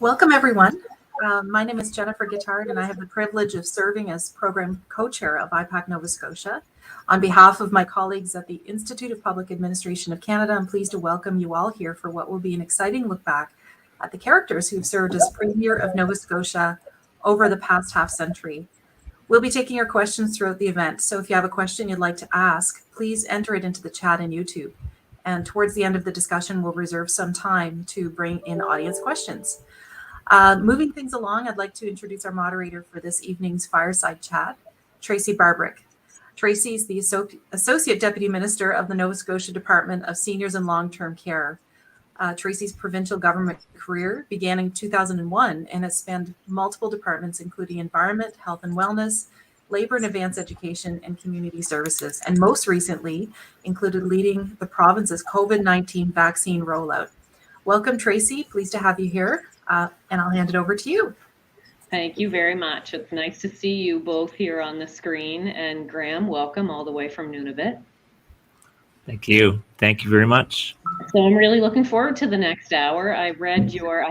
Welcome, everyone. My name is Jennifer Gittard, and I have the privilege of serving as program co-chair of IPAC Nova Scotia. On behalf of my colleagues at the Institute of Public Administration of Canada, I'm pleased to welcome you all here for what will be an exciting look back at the characters who've served as Premier of Nova Scotia over the past half century. We'll be taking your questions throughout the event, so if you have a question you'd like to ask, please enter it into the chat in YouTube. And towards the end of the discussion, we'll reserve some time to bring in audience questions. Moving things along, I'd like to introduce our moderator for this evening's fireside chat, Tracy Barbrick. Tracy is the Associate Deputy Minister of the Nova Scotia Department of Seniors and Long-Term Care. Tracy's provincial government career began in 2001 and has spanned multiple departments, including environment, health and wellness, labor and advanced education, and community services, and most recently included leading the province's COVID-19 vaccine rollout. Welcome, Tracy. Pleased to have you here, and I'll hand it over to you. Thank you very much. It's nice to see you both here on the screen. And Graham, welcome all the way from Nunavut. Thank you. Thank you very much. So I'm really looking forward to the next hour. I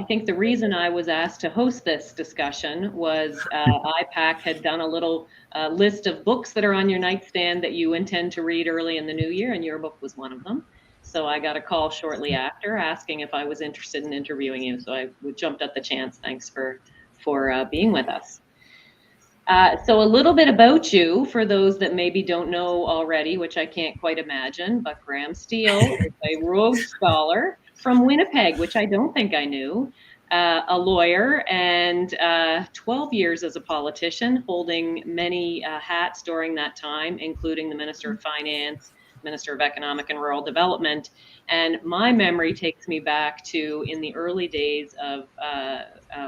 think the reason I was asked to host this discussion was IPAC had done a little list of books that are on your nightstand that you intend to read early in the new year, and your book was one of them. So I got a call shortly after asking if I was interested in interviewing you. So I jumped at the chance. Thanks for being with us. So a little bit about you, for those that maybe don't know already, which I can't quite imagine, but Graham Steele is a Rhodes Scholar from Winnipeg, which I don't think I knew, a lawyer, and 12 years as a politician, holding many hats during that time, including the Minister of Finance, Minister of Economic and Rural Development. And my memory takes me back to in the early days of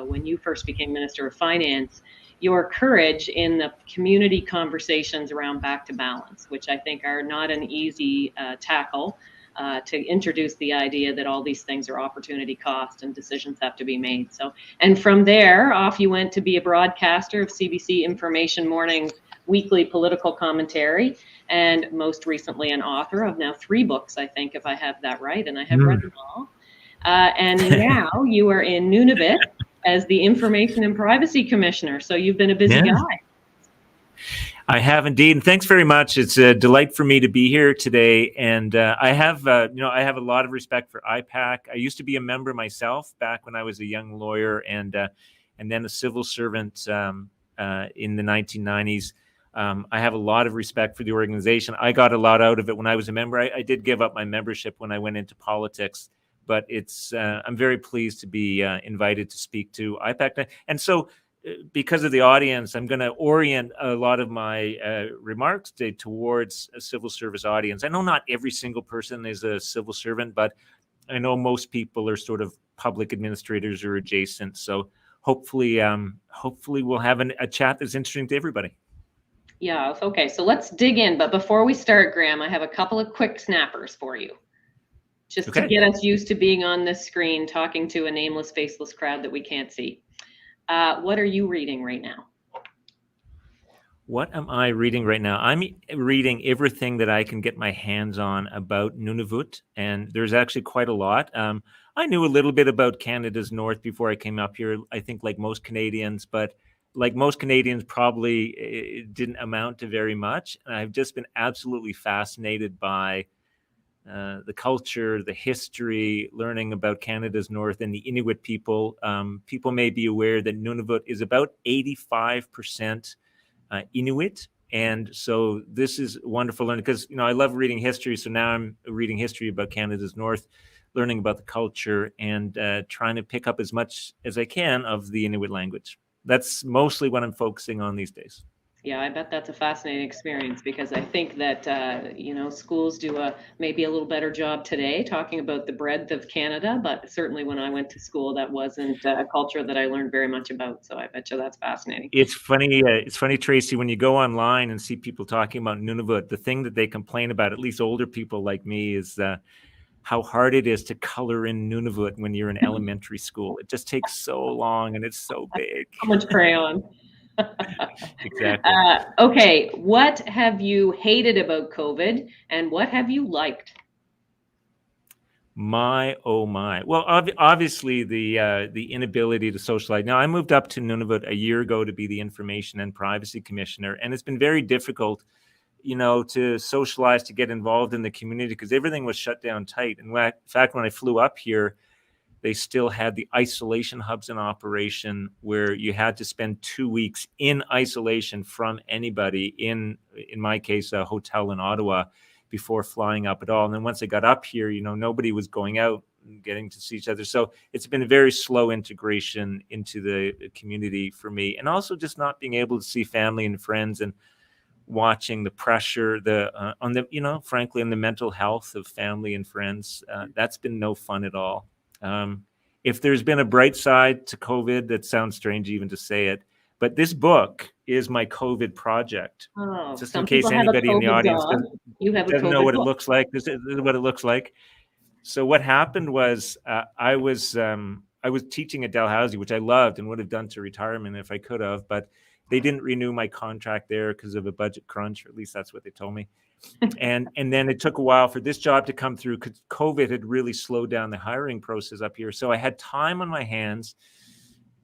when you first became Minister of Finance, your courage in the community conversations around back to balance, which I think are not an easy tackle to introduce the idea that all these things are opportunity cost and decisions have to be made. So, and from there, off you went to be a broadcaster of CBC Information Morning's weekly political commentary, and most recently an author of now 3 books, I think, if I have that right, and I have read them all. And now you are in Nunavut as the Information and Privacy Commissioner. So you've been a busy guy. I have indeed, and thanks very much. It's a delight for me to be here today. And I have a lot of respect for IPAC. I used to be a member myself back when I was a young lawyer, and then a civil servant in the 1990s. I have a lot of respect for the organization. I got a lot out of it when I was a member. I did give up my membership when I went into politics. But I'm very pleased to be invited to speak to IPAC. And so because of the audience, I'm going to orient a lot of my remarks today towards a civil service audience. I know not every single person is a civil servant, but I know most people are sort of public administrators or adjacent. So hopefully we'll have a chat that's interesting to everybody. Yeah, okay. So let's dig in. But before we start, Graham, I have a couple of quick snappers for you. Just to get us used to being on this screen, talking to a nameless, faceless crowd that we can't see. What are you reading right now? What am I reading right now? I'm reading everything that I can get my hands on about Nunavut, and there's actually quite a lot. I knew a little bit about Canada's North before I came up here, I think like most Canadians, but like most Canadians probably it didn't amount to very much. And I've just been absolutely fascinated by the culture, the history, learning about Canada's North and the Inuit people. People may be aware that Nunavut is about 85% Inuit. And so this is wonderful learning because, I love reading history. So now I'm reading history about Canada's North, learning about the culture and trying to pick up as much as I can of the Inuit language. That's mostly what I'm focusing on these days. Yeah, I bet that's a fascinating experience because I think that, schools do maybe a little better job today talking about the breadth of Canada, but certainly when I went to school, that wasn't a culture that I learned very much about. So I bet you that's fascinating. It's funny, Tracy, when you go online and see people talking about Nunavut, the thing that they complain about, at least older people like me, is how hard it is to color in Nunavut when you're in elementary school. It just takes so long and it's so big. How much crayon. Exactly. Okay, what have you hated about COVID and what have you liked? My, oh my. Well, obviously the inability to socialize. Now, I moved up to Nunavut a year ago to be the Information and Privacy Commissioner, and it's been very difficult, to socialize, to get involved in the community because everything was shut down tight. And in fact, when I flew up here, they still had the isolation hubs in operation where you had to spend 2 weeks in isolation from anybody in my case, a hotel in Ottawa before flying up at all. And then once I got up here, nobody was going out and getting to see each other. So it's been a very slow integration into the community for me. And also just not being able to see family and friends and watching the pressure on the, frankly, on the mental health of family and friends. That's been no fun at all. If there's been a bright side to COVID, that sounds strange even to say it, but this book is my COVID project. Oh, just in case anybody in the audience doesn't know what it looks like. This is what it looks like. So what happened was I was teaching at Dalhousie, which I loved and would have done to retirement if I could have, but they didn't renew my contract there because of a budget crunch, or at least that's what they told me. And then it took a while for this job to come through because COVID had really slowed down the hiring process up here. So I had time on my hands.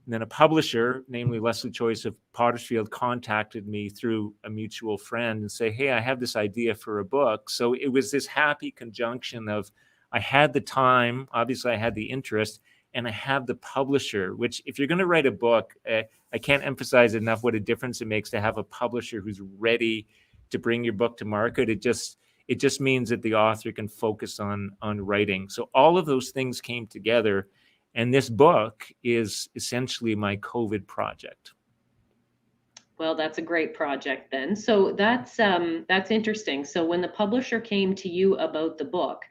And then a publisher, namely Leslie Choice of Pottersfield, contacted me through a mutual friend and say, hey, I have this idea for a book. So it was this happy conjunction of I had the time, obviously I had the interest, and I have the publisher, which if you're going to write a book, I can't emphasize enough what a difference it makes to have a publisher who's ready to bring your book to market. It just means that the author can focus on writing. So all of those things came together, and this book is essentially my COVID project. Well, that's a great project then. So that's interesting. So when the publisher came to you about the book,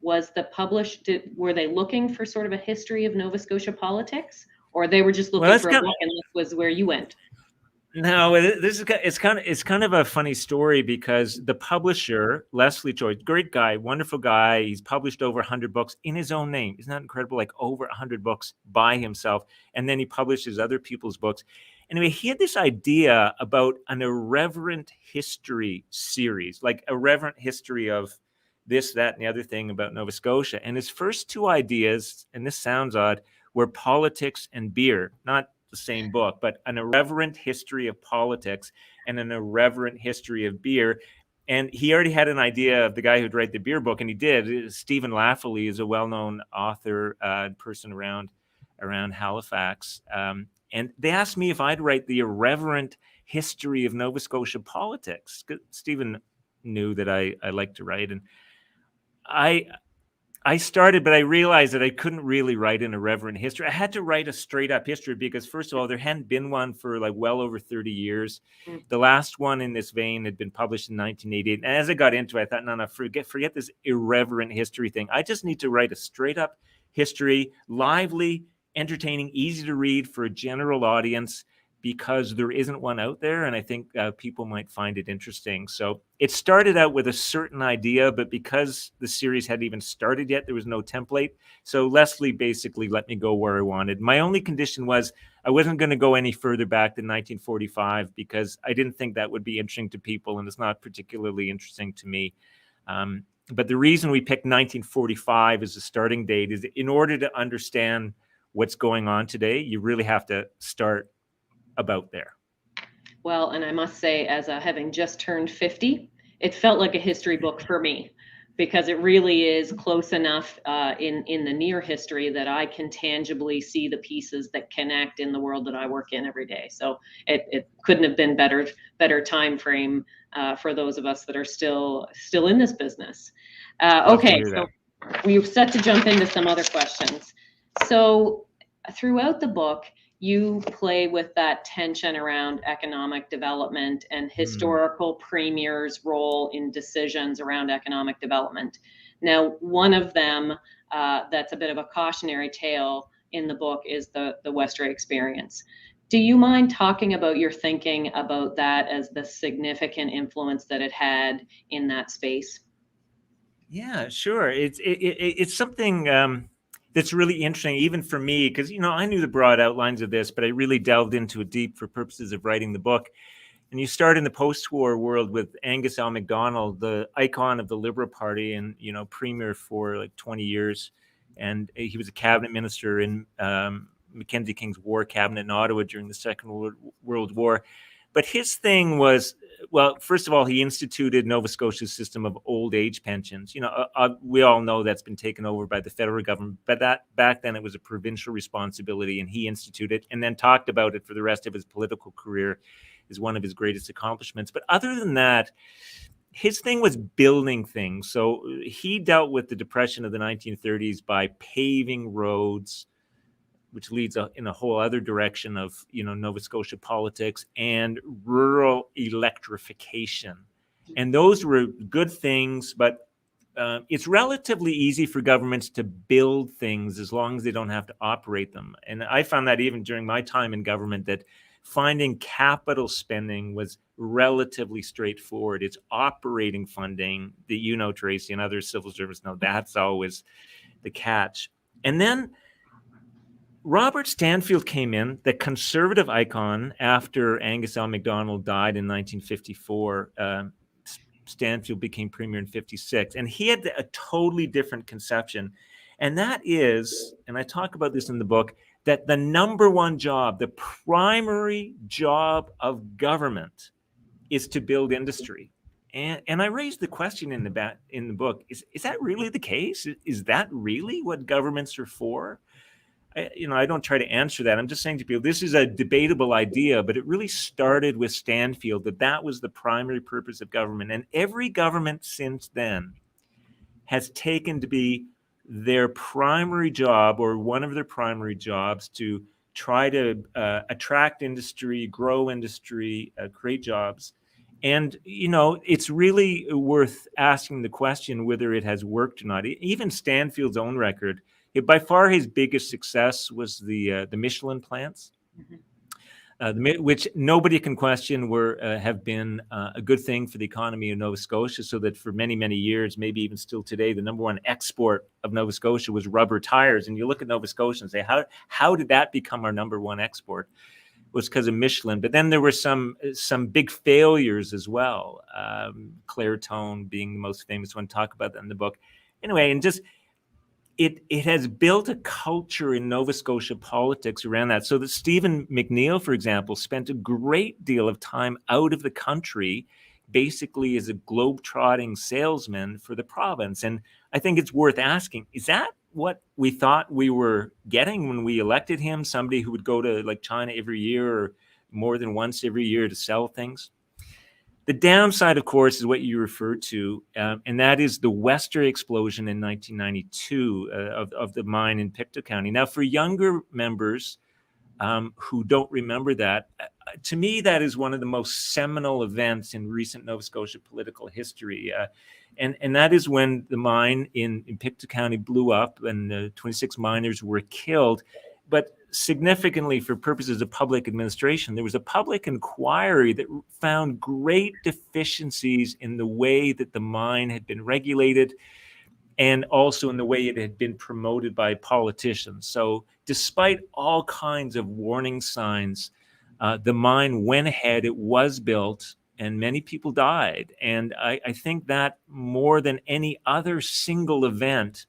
were they looking for sort of a history of Nova Scotia politics, or they were just looking for a book and this was where you went? No, it's kind of a funny story because the publisher, Leslie Choice, great guy, wonderful guy. He's published over 100 books in his own name. Isn't that incredible? Like over 100 books by himself. And then he publishes other people's books. Anyway, he had this idea about an irreverent history series, like irreverent history of this, that, and the other thing about Nova Scotia. And his first two ideas, and this sounds odd, were politics and beer, not the same book, but an irreverent history of politics and an irreverent history of beer. And he already had an idea of the guy who'd write the beer book, and he did. Stephen Laffoley is a well-known author, person around Halifax. And they asked me if I'd write the irreverent history of Nova Scotia politics. Stephen knew that I like to write, and I started, but I realized that I couldn't really write an irreverent history. I had to write a straight up history because, first of all, there hadn't been one for like well over 30 years. The last one in this vein had been published in 1988. And as I got into it, I thought, no, forget this irreverent history thing. I just need to write a straight up history, lively, entertaining, easy to read for a general audience, because there isn't one out there, and I think people might find it interesting. So it started out with a certain idea, but because the series hadn't even started yet, there was no template. So Leslie basically let me go where I wanted. My only condition was I wasn't going to go any further back than 1945 because I didn't think that would be interesting to people, and it's not particularly interesting to me. But the reason we picked 1945 as a starting date is in order to understand what's going on today, you really have to start about there. Well, and I must say, as having just turned 50, it felt like a history book for me, because it really is close enough in the near history that I can tangibly see the pieces that connect in the world that I work in every day. So it couldn't have been better time frame for those of us that are still in this business. Okay, so we're set to jump into some other questions. So throughout the book, you play with that tension around economic development and historical premiers' role in decisions around economic development. Now, one of them that's a bit of a cautionary tale in the book is the Westray experience. Do you mind talking about your thinking about that as the significant influence that it had in that space? Yeah, sure. It's something that's really interesting, even for me, because, I knew the broad outlines of this, but I really delved into it deep for purposes of writing the book. And you start in the post-war world with Angus L. Macdonald, the icon of the Liberal Party and, premier for like 20 years. And he was a cabinet minister in Mackenzie King's war cabinet in Ottawa during the Second World War. But his thing was, well, first of all, he instituted Nova Scotia's system of old age pensions. We all know that's been taken over by the federal government, but that back then it was a provincial responsibility, and he instituted it and then talked about it for the rest of his political career as one of his greatest accomplishments. But other than that, his thing was building things. So he dealt with the Depression of the 1930s by paving roads, which leads in a whole other direction of Nova Scotia politics, and rural electrification. And those were good things, but it's relatively easy for governments to build things as long as they don't have to operate them. And I found that even during my time in government, that finding capital spending was relatively straightforward. It's operating funding that Tracy, and other civil servants know, that's always the catch. And then Robert Stanfield came in, the conservative icon, after Angus L. Macdonald died in 1954. Stanfield became premier in 56, and he had a totally different conception. And that is, and I talk about this in the book, that the number one job, the primary job of government, is to build industry. And I raised the question in the book, is that really the case? Is that really what governments are for? I don't try to answer that. I'm just saying to people, this is a debatable idea, but it really started with Stanfield, that was the primary purpose of government. And every government since then has taken to be their primary job, or one of their primary jobs, to try to attract industry, grow industry, create jobs. And, it's really worth asking the question whether it has worked or not. Even Stanfield's own record, by far his biggest success was the Michelin plants, which nobody can question have been a good thing for the economy of Nova Scotia, so that for many, many years, maybe even still today, the number one export of Nova Scotia was rubber tires. And you look at Nova Scotia and say, how did that become our number one export? It was because of Michelin. But then there were some big failures as well, Clairtone being the most famous one. Talk about that in the book. Anyway, and just it has built a culture in Nova Scotia politics around that. So that Stephen McNeil, for example, spent a great deal of time out of the country, basically as a globe-trotting salesman for the province. And I think it's worth asking, is that what we thought we were getting when we elected him? Somebody who would go to like China every year, or more than once every year, to sell things? The downside, of course, is what you referred to, and that is the Westray explosion in 1992 of the mine in Pictou County. Now, for younger members who don't remember that, to me, that is one of the most seminal events in recent Nova Scotia political history. And that is when the mine in Pictou County blew up, and 26 miners were killed. But significantly, for purposes of public administration, there was a public inquiry that found great deficiencies in the way that the mine had been regulated, and also in the way it had been promoted by politicians. So despite all kinds of warning signs, the mine went ahead, it was built, and many people died. And I think that more than any other single event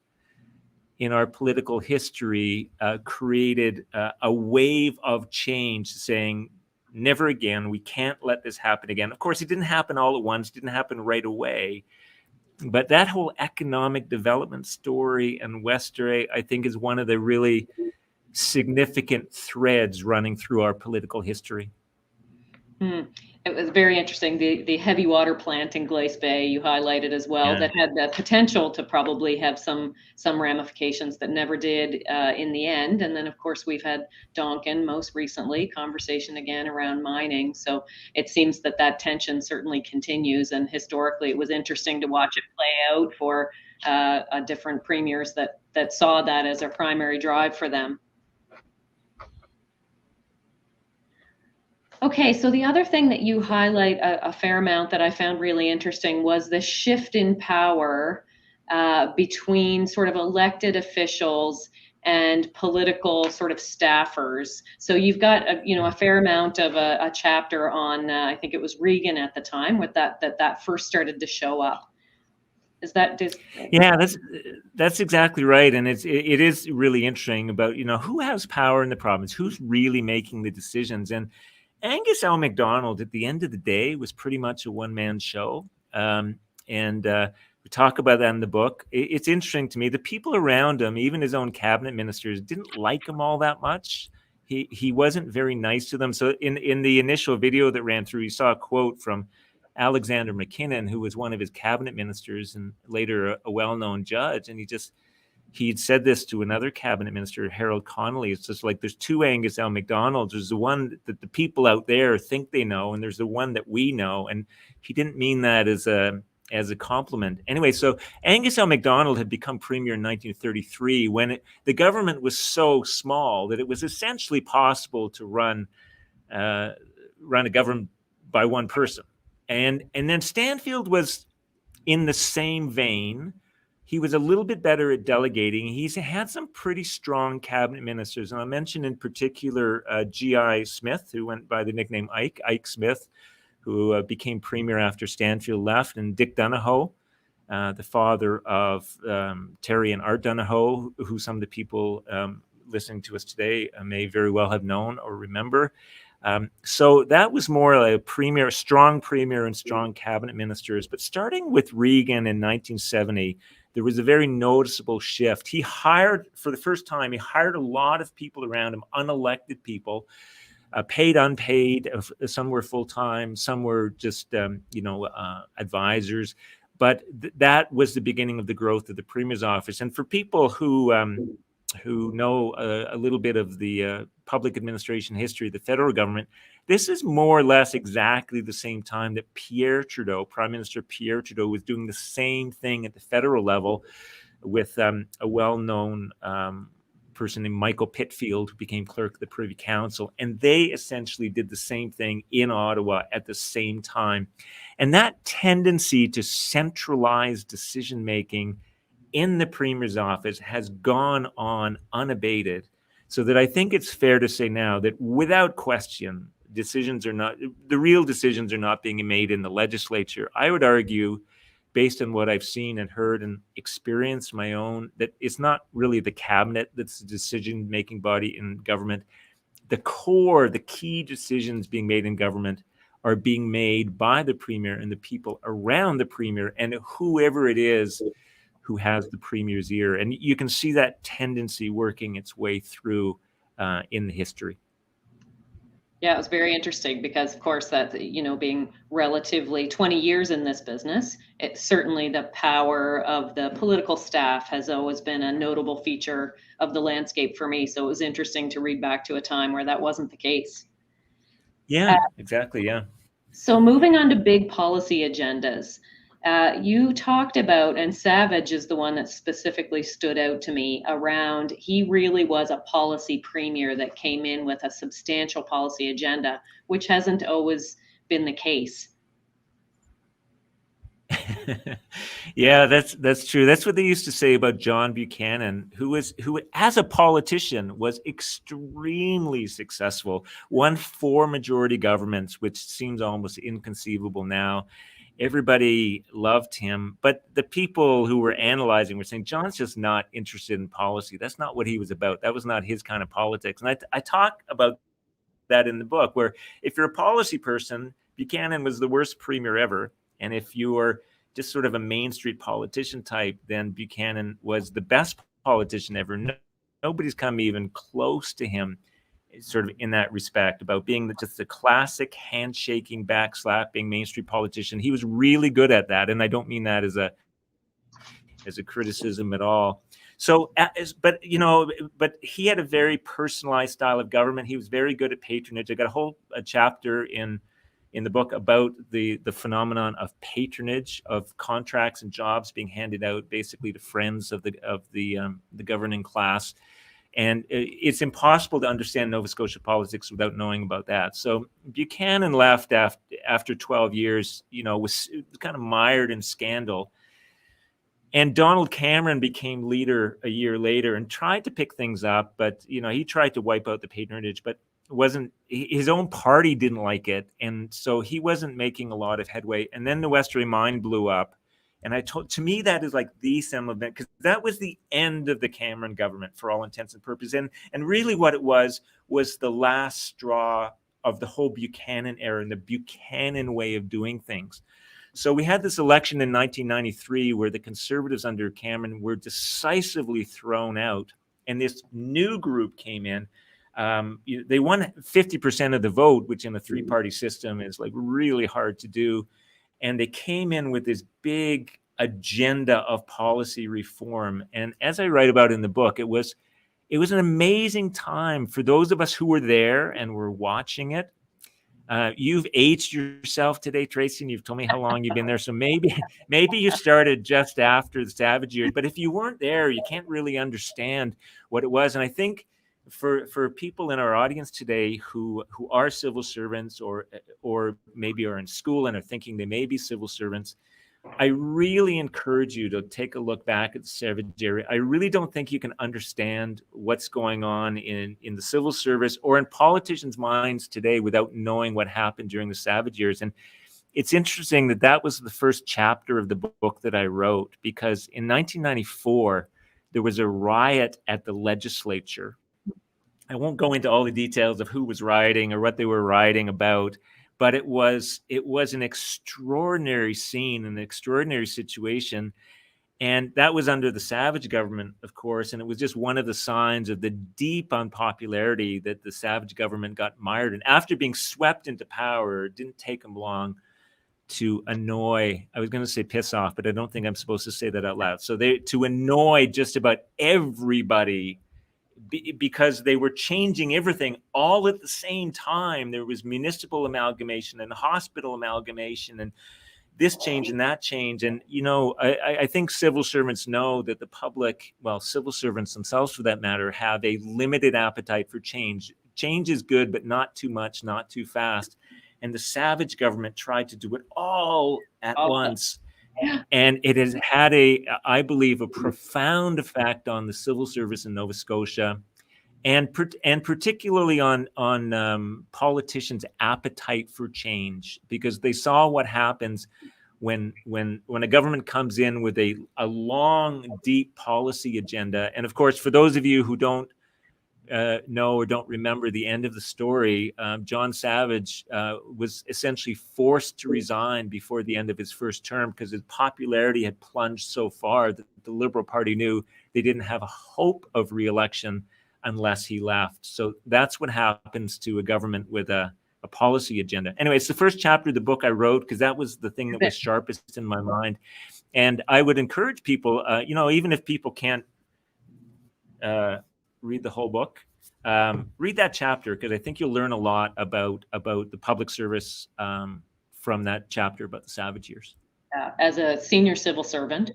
in our political history created a wave of change, saying, never again, we can't let this happen again. Of course, it didn't happen all at once, didn't happen right away. But that whole economic development story and Westray, I think, is one of the really significant threads running through our political history. It was very interesting. The heavy water plant in Glace Bay you highlighted as well, that had the potential to probably have some ramifications that never did in the end. And then, of course, we've had Donkin most recently, conversation again around mining. So it seems that tension certainly continues. And historically, it was interesting to watch it play out for different premiers that saw that as a primary drive for them. Okay, so the other thing that you highlight a fair amount that I found really interesting was the shift in power between sort of elected officials and political sort of staffers. So you've got a fair amount of a chapter on I think it was Reagan at the time with that first started to show up. Is that just? Yeah, that's exactly right, and it is really interesting about who has power in the province, who's really making the decisions, and Angus L. Macdonald at the end of the day was pretty much a one-man show, and we talk about that in the book. It's interesting to me. The people around him, even his own cabinet ministers, didn't like him all that much. He wasn't very nice to them. So in the initial video that ran through, you saw a quote from Alexander McKinnon, who was one of his cabinet ministers and later a well-known judge. And he'd said this to another cabinet minister, Harold Connolly. It's just like, there's two Angus L. Macdonalds. There's the one that the people out there think they know, and there's the one that we know. And he didn't mean that as a compliment. Anyway, so Angus L. Macdonald had become premier in 1933 when the government was so small that it was essentially possible to run a government by one person. And then Stanfield was in the same vein. He was a little bit better at delegating. He's had some pretty strong cabinet ministers. And I'll mention in particular G.I. Smith, who went by the nickname Ike Smith, who became premier after Stanfield left, and Dick Donohoe, the father of Terry and Art Donohoe, who some of the people listening to us today may very well have known or remember. So that was more like a strong premier and strong cabinet ministers. But starting with Reagan in 1970, there was a very noticeable shift. He hired, for the first time, a lot of people around him, unelected people, paid, unpaid. Some were full-time, some were just, advisors. But that was the beginning of the growth of the Premier's office. And for people who know a little bit of the public administration history of the federal government, this is more or less exactly the same time that Prime Minister Pierre Trudeau, was doing the same thing at the federal level with a well-known person named Michael Pitfield, who became clerk of the Privy Council. And they essentially did the same thing in Ottawa at the same time. And that tendency to centralize decision-making in the Premier's office has gone on unabated, so that I think it's fair to say now that without question, the real decisions are not being made in the legislature. I would argue, based on what I've seen and heard and experienced my own, that it's not really the cabinet that's the decision-making body in government. The key decisions being made in government are being made by the Premier and the people around the Premier and whoever it is who has the Premier's ear. And you can see that tendency working its way through in the history. Yeah, it was very interesting because, of course, that, being relatively 20 years in this business, it's certainly the power of the political staff has always been a notable feature of the landscape for me. So it was interesting to read back to a time where that wasn't the case. Yeah, exactly. Yeah. So moving on to big policy agendas. You talked about, and Savage is the one that specifically stood out to me around, he really was a policy premier that came in with a substantial policy agenda, which hasn't always been the case. Yeah, that's true. That's what they used to say about John Buchanan, who as a politician was extremely successful, won 4 majority governments, which seems almost inconceivable now. Everybody loved him, but the people who were analyzing were saying, John's just not interested in policy. That's not what he was about. That was not his kind of politics. And I talk about that in the book, where if you're a policy person, Buchanan was the worst premier ever. And if you were just sort of a Main Street politician type, then Buchanan was the best politician ever. Nobody's come even close to him, sort of in that respect, about being just a classic handshaking, backslapping Main Street politician. He was really good at that, and I don't mean that as a criticism at all. So, but he had a very personalized style of government. He was very good at patronage. I got a whole chapter in the book about the phenomenon of patronage, of contracts and jobs being handed out basically to friends of the governing class. And it's impossible to understand Nova Scotia politics without knowing about that. So Buchanan left after 12 years, was kind of mired in scandal. And Donald Cameron became leader a year later and tried to pick things up, but he tried to wipe out the patronage, but wasn't his own party didn't like it, and so he wasn't making a lot of headway. And then the Westray mine blew up, and to me that is like the seminal event, because that was the end of the Cameron government for all intents and purposes, and really what it was the last straw of the whole Buchanan era and the Buchanan way of doing things. So we had this election in 1993 where the Conservatives under Cameron were decisively thrown out, and this new group came in. They won 50% of the vote, which in a three-party system is like really hard to do. And they came in with this big agenda of policy reform. And as I write about in the book, it was an amazing time for those of us who were there and were watching it. You've aged yourself today, Tracy, and you've told me how long you've been there. So maybe you started just after the Savage years. But if you weren't there, you can't really understand what it was. And I think for people in our audience today who are civil servants or maybe are in school and are thinking they may be civil servants, I really encourage you to take a look back at the Savage era. I really don't think you can understand what's going on in the civil service or in politicians' minds today without knowing what happened during the Savage years. And it's interesting that was the first chapter of the book that I wrote, because in 1994, there was a riot at the legislature. I won't go into all the details of who was rioting or what they were rioting about, but it was an extraordinary scene, an extraordinary situation. And that was under the Savage government, of course. And it was just one of the signs of the deep unpopularity that the Savage government got mired in. After being swept into power, it didn't take them long to annoy, I was going to say piss off, but I don't think I'm supposed to say that out loud. So to annoy just about everybody, because they were changing everything all at the same time. There was municipal amalgamation and hospital amalgamation and this change and that change. And, I think civil servants know that the public, well, civil servants themselves for that matter, have a limited appetite for change. Change is good, but not too much, not too fast. And the Savage government tried to do it all at once. And it has had I believe, a profound effect on the civil service in Nova Scotia, and particularly on politicians' appetite for change, because they saw what happens when a government comes in with a long, deep policy agenda. And of course, for those of you who don't know or don't remember the end of the story, John Savage was essentially forced to resign before the end of his first term because his popularity had plunged so far that the Liberal Party knew they didn't have a hope of re-election unless he left. So that's what happens to a government with a policy agenda. Anyway, it's the first chapter of the book I wrote because that was the thing that was sharpest in my mind. And I would encourage people, even if people can't read the whole book, read that chapter, because I think you'll learn a lot about the public service from that chapter about the Savage years. As a senior civil servant,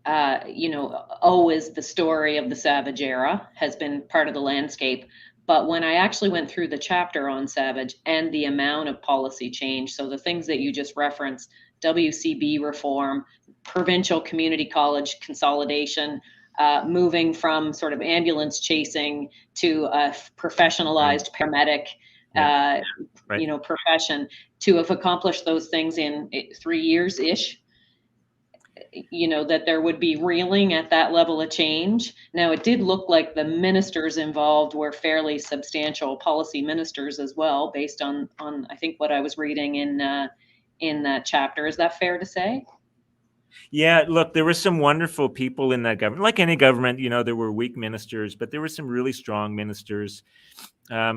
always the story of the Savage era has been part of the landscape. But when I actually went through the chapter on Savage and the amount of policy change, so the things that you just referenced, WCB reform, provincial community college consolidation, moving from sort of ambulance chasing to a professionalized paramedic, profession, to have accomplished those things in 3 years-ish, that there would be reeling at that level of change. Now, it did look like the ministers involved were fairly substantial policy ministers as well, based on I think what I was reading in that chapter. Is that fair to say? Yeah, look, there were some wonderful people in that government. Like any government, there were weak ministers, but there were some really strong ministers. But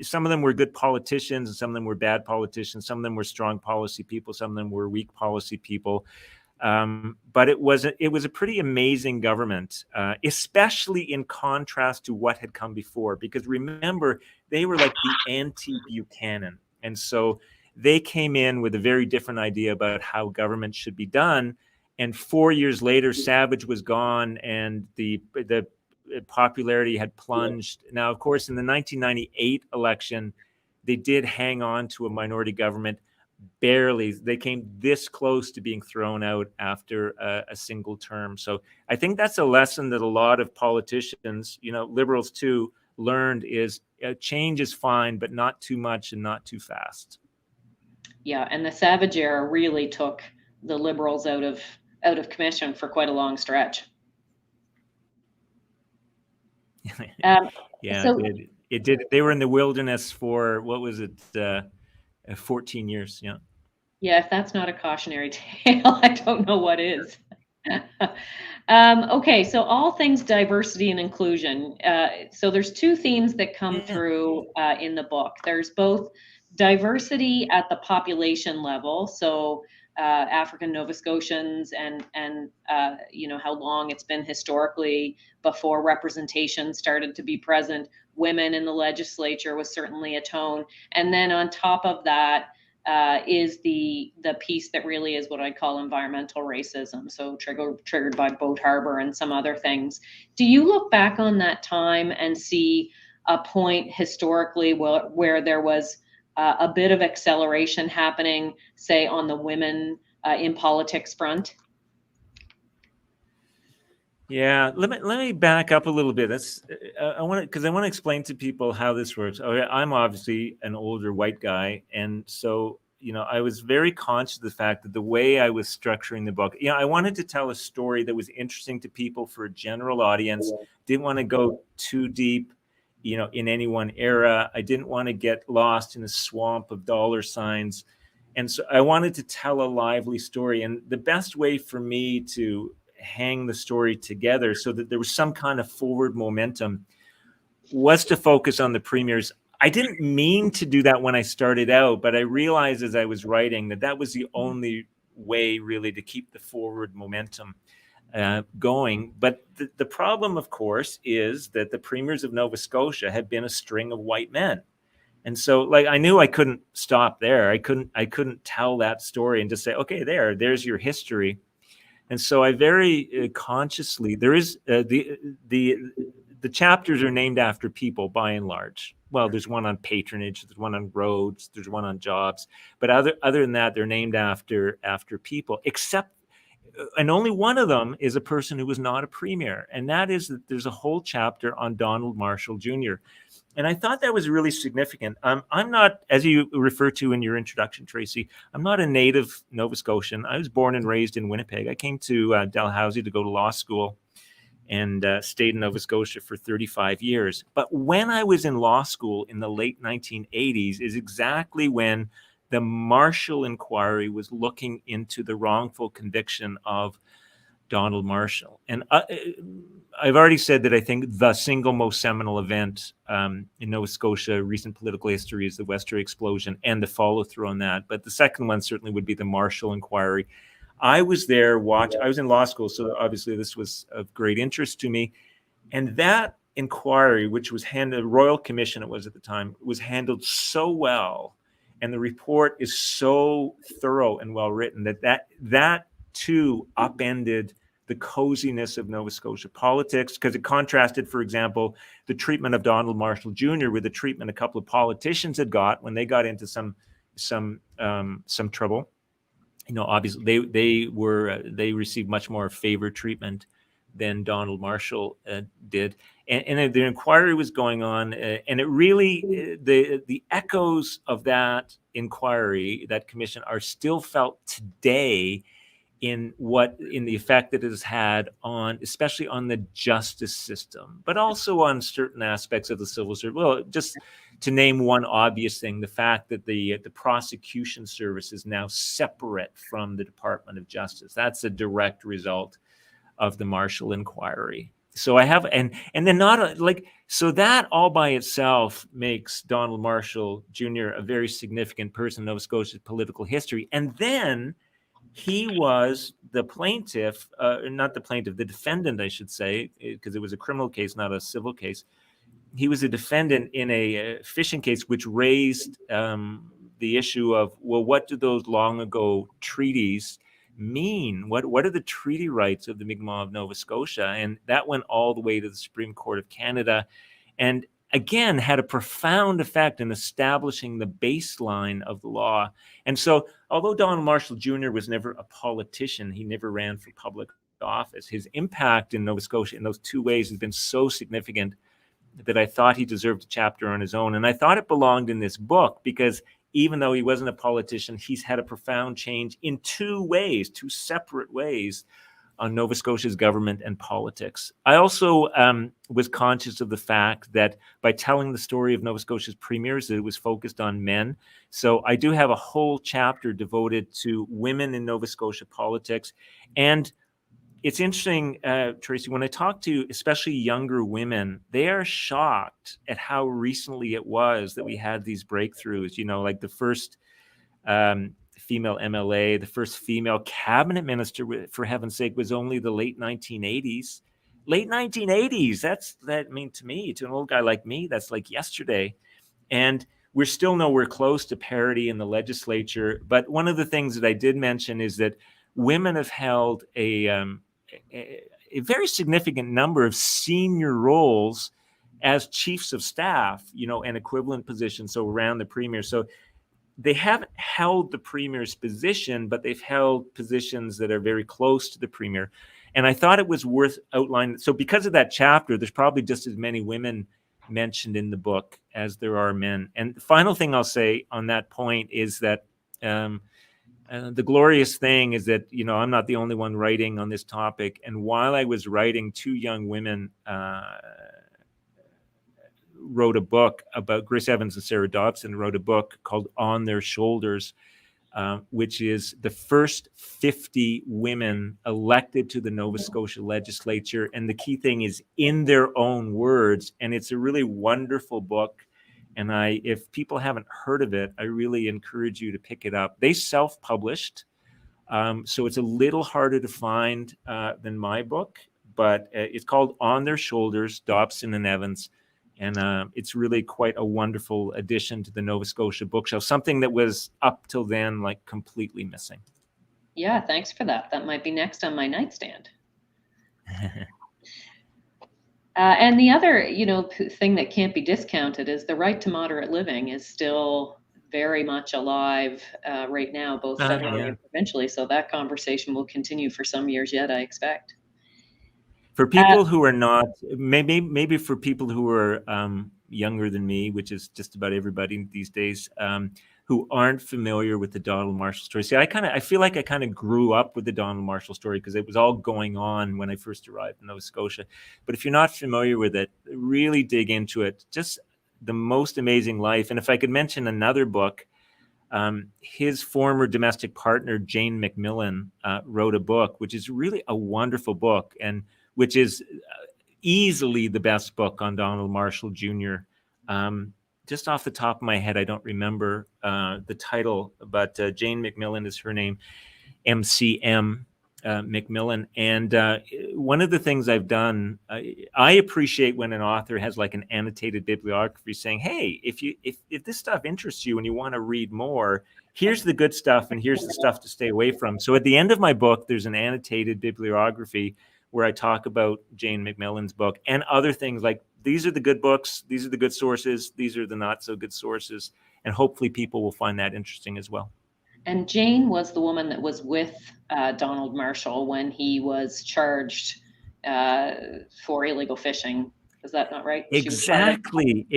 some of them were good politicians, and some of them were bad politicians. Some of them were strong policy people. Some of them were weak policy people. But it was a pretty amazing government, especially in contrast to what had come before. Because remember, they were like the anti-Buchanan, and so they came in with a very different idea about how government should be done. And 4 years later, Savage was gone, and the popularity had plunged. Now, of course, in the 1998 election, they did hang on to a minority government, they came this close to being thrown out after a single term. So I think that's a lesson that a lot of politicians, liberals too, learned is change is fine, but not too much and not too fast. Yeah, and the Savage era really took the Liberals out of commission for quite a long stretch. Yeah, so, it did. They were in the wilderness for, what was it, 14 years. Yeah. Yeah, if that's not a cautionary tale, I don't know what is. Okay, so all things diversity and inclusion. So there's two themes that come through in the book. There's both diversity at the population level, so African Nova Scotians and how long it's been historically before representation started to be present. Women in the legislature was certainly a tone, and then on top of that, is the piece that really is what I call environmental racism, so triggered by Boat Harbor and some other things. Do you look back on that time and see a point historically where there was a bit of acceleration happening, say, on the women in politics front? Yeah, let me back up a little bit. I want to explain to people how this works. I'm obviously an older white guy, and so I was very conscious of the fact that the way I was structuring the book, I wanted to tell a story that was interesting to people for a general audience. Didn't want to go too deep, in any one era. I didn't want to get lost in a swamp of dollar signs, and so I wanted to tell a lively story. And the best way for me to hang the story together so that there was some kind of forward momentum was to focus on the premiers. I didn't mean to do that when I started out, but I realized as I was writing that was the only way really to keep the forward momentum going. But the problem, of course, is that the premiers of Nova Scotia had been a string of white men. And so I knew I couldn't stop there. I couldn't tell that story and just say, okay, there's your history. And so I very consciously, there is the chapters are named after people by and large. Well, there's one on patronage, there's one on roads, there's one on jobs, but other than that, they're named after people. Except, and only one of them is a person who was not a premier, and that is that there's a whole chapter on Donald Marshall Jr. And I thought that was really significant. I'm not, as you refer to in your introduction, Tracy, I'm not a native Nova Scotian. I was born and raised in Winnipeg. I came to Dalhousie to go to law school and stayed in Nova Scotia for 35 years. But when I was in law school in the late 1980s is exactly when the Marshall inquiry was looking into the wrongful conviction of Donald Marshall. And I've already said that I think the single most seminal event in Nova Scotia recent political history is the Westray explosion and the follow through on that. But the second one certainly would be the Marshall inquiry. I was there I was in law school, so obviously this was of great interest to me. And that inquiry, which was handled, Royal Commission it was at the time, was handled so well. And the report is so thorough and well written that too upended the coziness of Nova Scotia politics, because it contrasted, for example, the treatment of Donald Marshall Jr. with the treatment a couple of politicians had got when they got into some trouble. Obviously they received much more favored treatment than Donald Marshall did, and the inquiry was going on, and it really the echoes of that inquiry, that commission, are still felt today in the effect that it has had on, especially on the justice system, but also on certain aspects of the civil service. Well, just to name one obvious thing, the fact that the prosecution service is now separate from the Department of Justice. That's a direct result of the Marshall inquiry. So I have, and then so that all by itself makes Donald Marshall Jr. a very significant person in Nova Scotia's political history. And then he was the plaintiff, the defendant, I should say, because it was a criminal case, not a civil case. He was a defendant in a fishing case, which raised the issue of, well, what do those long ago treaties mean? What are the treaty rights of the Mi'kmaq of Nova Scotia? And that went all the way to the Supreme Court of Canada. And again, had a profound effect in establishing the baseline of the law. And so, although Donald Marshall Jr. was never a politician, he never ran for public office, his impact in Nova Scotia in those two ways has been so significant that I thought he deserved a chapter on his own. And I thought it belonged in this book because even though he wasn't a politician, he's had a profound change in two ways, two separate ways, on Nova Scotia's government and politics. I also was conscious of the fact that by telling the story of Nova Scotia's premiers, that it was focused on men. So I do have a whole chapter devoted to women in Nova Scotia politics. And it's interesting, Tracy, when I talk to especially younger women, they are shocked at how recently it was that we had these breakthroughs, you know, like the first female MLA, the first female cabinet minister, for heaven's sake, was only the late 1980s. Late 1980s, that I mean, to me, to an old guy like me, that's like yesterday. And we're still nowhere close to parity in the legislature. But one of the things that I did mention is that women have held a very significant number of senior roles as chiefs of staff, you know, and equivalent positions, so around the premier. So they haven't held the premier's position, but they've held positions that are very close to the premier. And I thought it was worth outlining. So because of that chapter, there's probably just as many women mentioned in the book as there are men. And the final thing I'll say on that point is that the glorious thing is that, you know, I'm not the only one writing on this topic. And while I was writing, two young women wrote a book about, Grace Evans and Sarah Dobson wrote a book called On Their Shoulders, which is the first 50 women elected to the Nova Scotia legislature. And the key thing is in their own words. And it's a really wonderful book. And if people haven't heard of it, I really encourage you to pick it up. They self-published, so it's a little harder to find than my book, but it's called On Their Shoulders, Dobson and Evans. And it's really quite a wonderful addition to the Nova Scotia bookshelf, something that was up till then like completely missing. Yeah, thanks for that. That might be next on my nightstand. And the other, you know, thing that can't be discounted is the right to moderate living is still very much alive right now, both federally and provincially. So that conversation will continue for some years yet, I expect. For people who are not, maybe for people who are younger than me, which is just about everybody these days, who aren't familiar with the Donald Marshall story. See, I feel like I kind of grew up with the Donald Marshall story because it was all going on when I first arrived in Nova Scotia. But if you're not familiar with it, really dig into it. Just the most amazing life. And if I could mention another book, his former domestic partner, Jane McMillan, wrote a book, which is really a wonderful book, and which is easily the best book on Donald Marshall Jr. Just off the top of my head, I don't remember the title, but Jane McMillan is her name, MCM McMillan. And one of the things I've done, I appreciate when an author has like an annotated bibliography saying, hey, if this stuff interests you and you want to read more, here's the good stuff and here's the stuff to stay away from. So at the end of my book, there's an annotated bibliography where I talk about Jane McMillan's book and other things like, these are the good books, these are the good sources, these are the not so good sources, and hopefully people will find that interesting as well. And Jane was the woman that was with Donald Marshall when he was charged for illegal fishing. Is that not right? Exactly.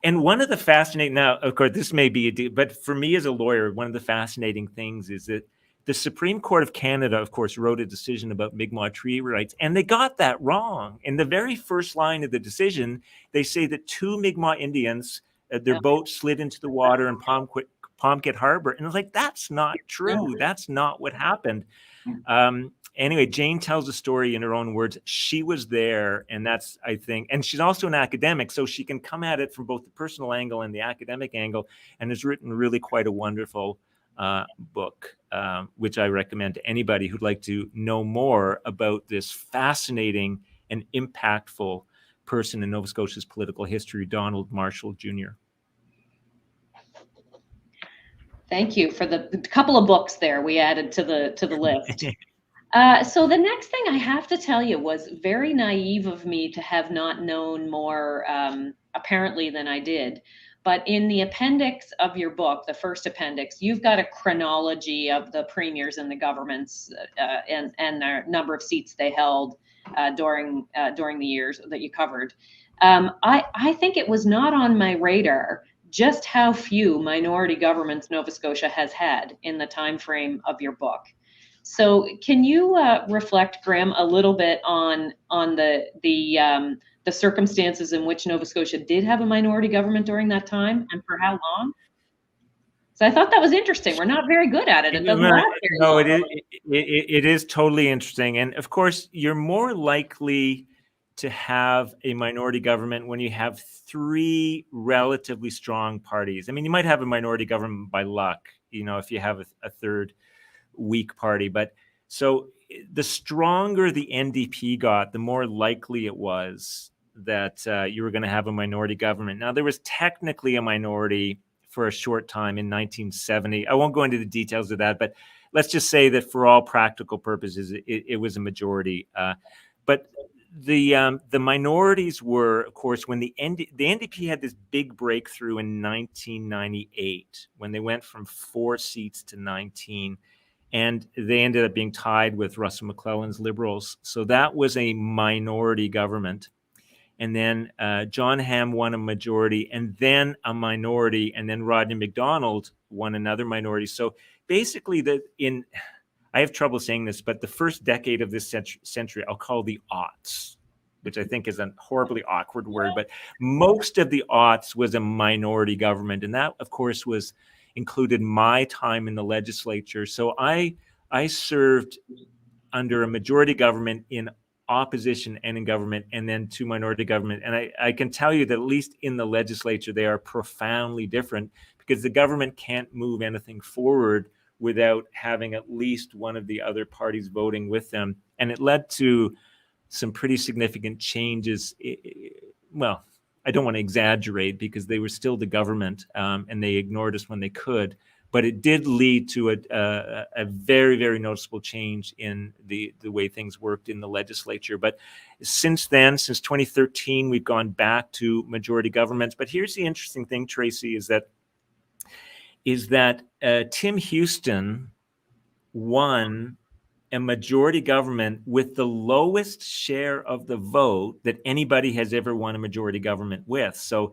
And one of the fascinating, now, of course, this may be, but for me as a lawyer, one of the fascinating things is that the Supreme Court of Canada, of course, wrote a decision about Mi'kmaq treaty rights, and they got that wrong. In the very first line of the decision, they say that two Mi'kmaq Indians, their boat slid into the water in Pomquet Harbor. And I was like, that's not true. That's not what happened. Anyway, Jane tells a story in her own words. She was there, and that's, I think, and she's also an academic, so she can come at it from both the personal angle and the academic angle, and has written really quite a wonderful book, which I recommend to anybody who'd like to know more about this fascinating and impactful person in Nova Scotia's political history, Donald Marshall Jr. Thank you for the couple of books there we added to the list. So the next thing I have to tell you was very naive of me to have not known more apparently than I did. But in the appendix of your book, the first appendix, you've got a chronology of the premiers and the governments and the number of seats they held during the years that you covered. I think it was not on my radar just how few minority governments Nova Scotia has had in the time frame of your book. So, can you reflect, Graham, a little bit on the circumstances in which Nova Scotia did have a minority government during that time, and for how long? So, I thought that was interesting. We're not very good at it. It doesn't last very No, long. it is totally interesting, and of course, you're more likely to have a minority government when you have three relatively strong parties. I mean, you might have a minority government by luck, if you have a third weak party. But so the stronger the NDP got, the more likely it was that you were going to have a minority government. Now, there was technically a minority for a short time in 1970. I won't go into the details of that, but let's just say that for all practical purposes, it was a majority. But the minorities were, of course, when the NDP had this big breakthrough in 1998 when they went from 4 seats to 19. And they ended up being tied with Russell McClelland's Liberals. So that was a minority government. And then John Hamm won a majority, and then a minority, and then Rodney Macdonald won another minority. So basically, I have trouble saying this, but the first decade of this century, I'll call the aughts, which I think is a horribly awkward word, but most of the aughts was a minority government. And that, of course, included my time in the legislature. So I served under a majority government, in opposition and in government, and then to minority government. And I can tell you that at least in the legislature, they are profoundly different, because the government can't move anything forward without having at least one of the other parties voting with them. And it led to some pretty significant changes. Well, I don't want to exaggerate, because they were still the government, and they ignored us when they could. But it did lead to a very, very noticeable change in the way things worked in the legislature. But since then, since 2013, we've gone back to majority governments. But here's the interesting thing, Tracy, is that Tim Houston won a majority government with the lowest share of the vote that anybody has ever won a majority government with. So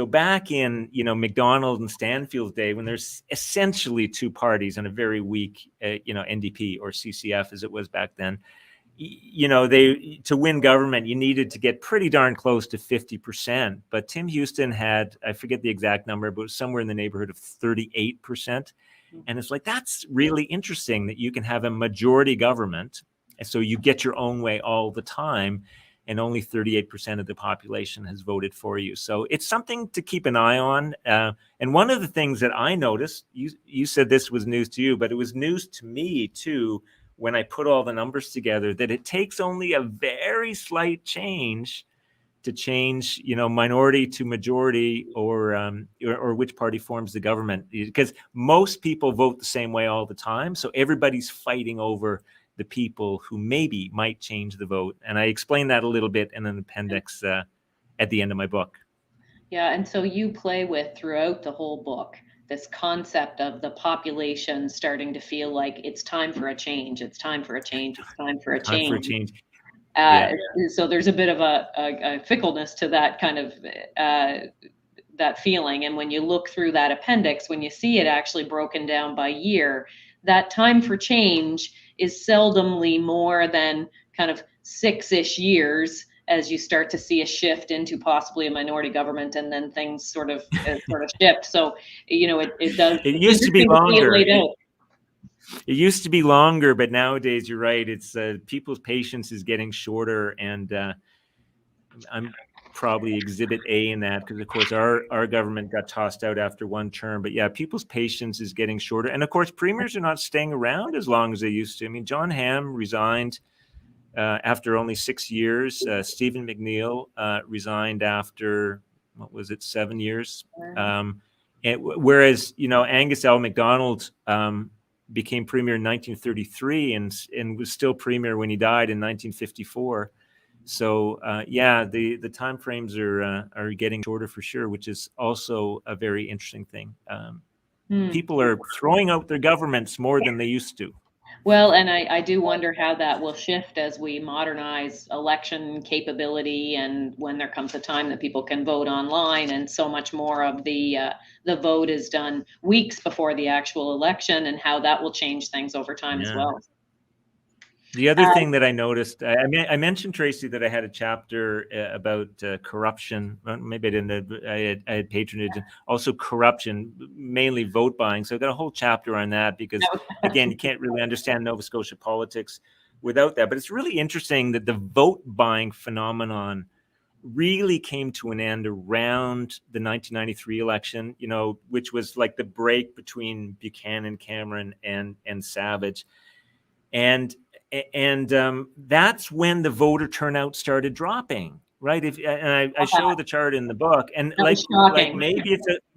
back in Macdonald and Stanfield's day, when there's essentially two parties and a very weak NDP or CCF as it was back then, to win government, you needed to get pretty darn close to 50%. But Tim Houston had, I forget the exact number, but it was somewhere in the neighborhood of 38%. And it's like, that's really interesting that you can have a majority government, and so you get your own way all the time, and only 38% of the population has voted for you. So it's something to keep an eye on. And one of the things that I noticed, you said this was news to you, but it was news to me too, when I put all the numbers together, that it takes only a very slight change to change, minority to majority, or which party forms the government, because most people vote the same way all the time. So everybody's fighting over the people who maybe might change the vote. And I explain that a little bit in an appendix at the end of my book. Yeah, and so you play with, throughout the whole book, this concept of the population starting to feel like it's time for a change. It's time for a change. It's time for a change. Time for a change. So there's a bit of a fickleness to that kind of that feeling. And when you look through that appendix, when you see it actually broken down by year, that time for change is seldomly more than kind of 6-ish years, as you start to see a shift into possibly a minority government, and then things sort of shift. So it does. It used to be longer. It used to be longer, but nowadays, you're right. It's people's patience is getting shorter, and I'm probably exhibit A in that, because of course our government got tossed out after one term. But yeah, people's patience is getting shorter, and of course premiers are not staying around as long as they used to. I mean, John Hamm resigned after only 6 years. Stephen McNeil resigned after, 7 years. Whereas Angus L. Macdonald became premier in 1933 and was still premier when he died in 1954. So the time frames are getting shorter for sure, which is also a very interesting thing. People are throwing out their governments more than they used to. Well, and I do wonder how that will shift as we modernize election capability, and when there comes a time that people can vote online, and so much more of the vote is done weeks before the actual election, and how that will change things over time as well. The other thing that I noticed, I mentioned, Tracy, that I had a chapter about corruption. Well, maybe I didn't. I had patronage, and also corruption, mainly vote buying. So I got a whole chapter on that because, again, you can't really understand Nova Scotia politics without that. But it's really interesting that the vote buying phenomenon really came to an end around the 1993 election, which was like the break between Buchanan, Cameron, and Savage. And that's when the voter turnout started dropping, right? I show the chart in the book, and like maybe